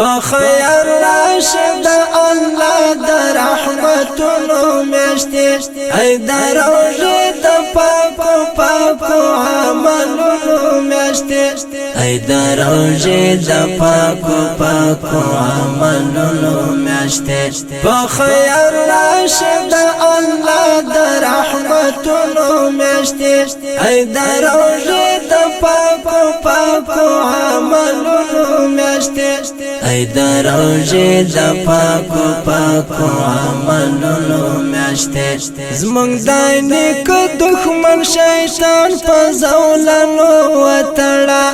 بخیر راشد الله در رحمتونو میشته ای در روزه د پاکو عملونو میشته ای در روزه د پاکو عملونو میشته بخیر راشد الله در رحمتونو میشته ای در روزه د پاکو عملونو میشته ای در روزه د پاکو عملونو میشته زمونږ د نیکه دښمن شیطان په زولنو وتړه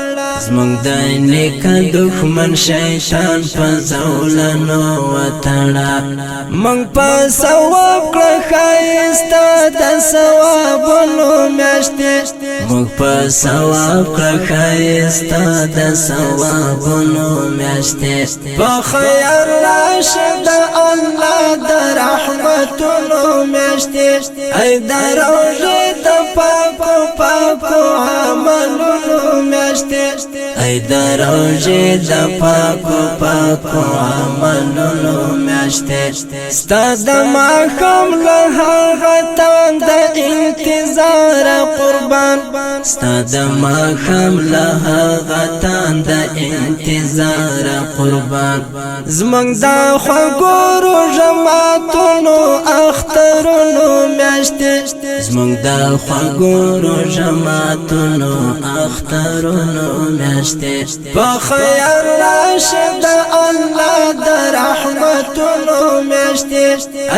زمونږ د نیکه دښمن شیطان په زولنو وتړه موږ په ثواب کړه ښایسته د ثوابونو میاشتې موږ په ثواب کړه ښایسته د ثوابونو میاشتې بخیر راشد الله د رحمتونو میاشتې ای د روزې د پاکو عملونو میاشتې ای د روزې د پاکو عملونو میاشتې ستا د ماښام له هغه تنده انتظار قربان ستا د ماښام له هغه تنده انتظار قربان زمونږ د خوږو روژه ماتونو اخترونو میاشتې زمونږ د خوږو روژه ماتونو اخترونو میاشتې بخیر راشد الله د رحمتونو میاشتې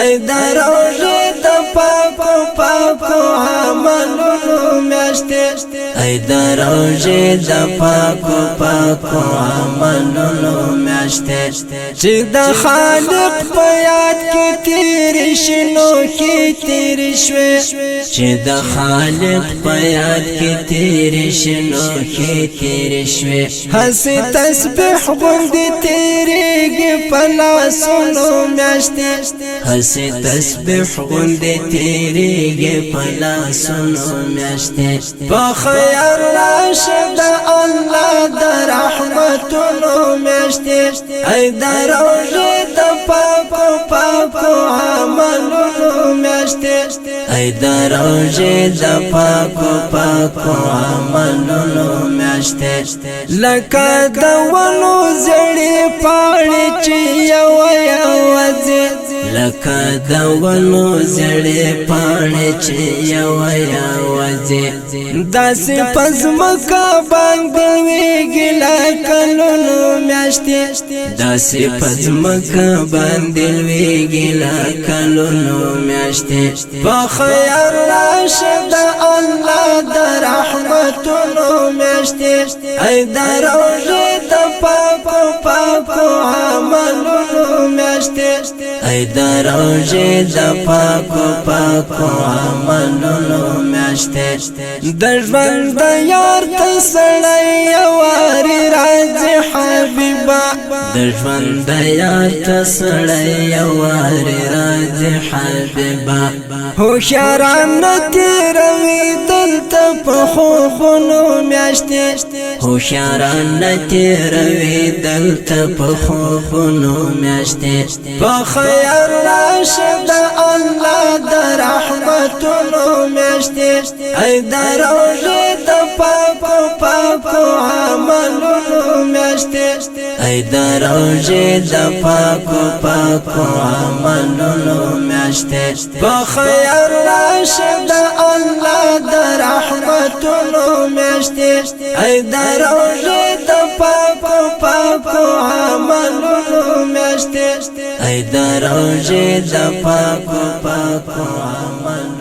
ای د روژې د پاکو عملونو میاشتې ای د روژې د پاکو عملونو میاشتې چې د خالق په یاد کې تیرې شي نوکې تیرې شوې چې د خالق په یاد کې تیرې شي نوکې تیرې شوې هسې تسبیح غوندې تیرېږي په لاسونو میاشتې هسې تسبیح غوندې تیرېږي په لاسونو میاشتې بخیر راشد الله د رحمتونو میاشتې ای د روزې د پاکو عملونو میاشتې ای د روزې د پاکو عملونو میاشتې لکه د ونو زړې پاڼې چې یوازې لکه د ونو زړې پاڼې چې یوازې داسې په ځمکه باندې ویږي لکه لونو میاشتې داسې په ځمکه باندې ویږي لکه لونو میاشتې بخیر راشد الله د رحمتونو میاشتې ای د روزې د پاکو عملونو میاشتې ای د روزې د پاکو عملونو میاشتې د ژوند د یار ته سړی یوارې راځي حبیبه د ژوند د یار ته سړی یوارې راځي حبیبه هوښیاران نه تېروي دلته په خوبونو میاشتې هوښیاران نه تېروي دلته په خوبونو میاشتې بخیر راشد الله د رحمتونو میاشتې ای د روزې د پاکو عملونو میاشتې ای د روزې د پاکو عملونو میاشتې بخیر راشد الله د رحمتونو میاشتې ای د روزې د پاکو عملونو میاشتې ای د روزې د پاکو عملونو